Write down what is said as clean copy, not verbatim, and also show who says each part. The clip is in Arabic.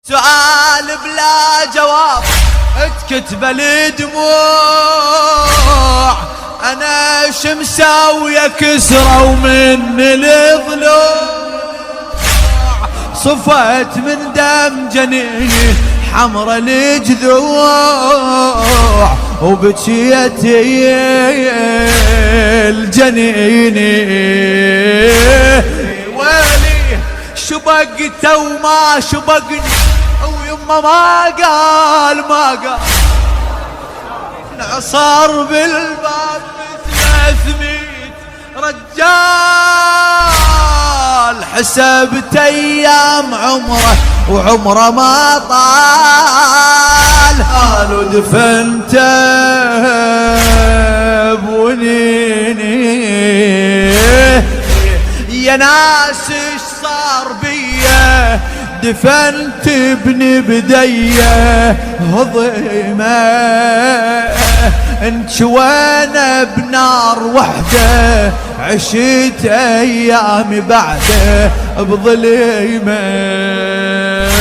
Speaker 1: سؤال بلا جواب اتكتب الدموع، انا شمساوية كسروا من الضلوع، صفت من دم جنيني حمر الجذوع، وبكيت الجنيني ويلي شبقت وما شبقني، ويما ما قال انعصر بالباب 300 رجال، حسبت ايام عمره وعمره ما طال، قالوا دفنته بونيني يا ناس ايش صار بيا، دفنت ابن بديه هضيمه، انشوينا بنار وحده، عشت ايامي بعده بظليمه.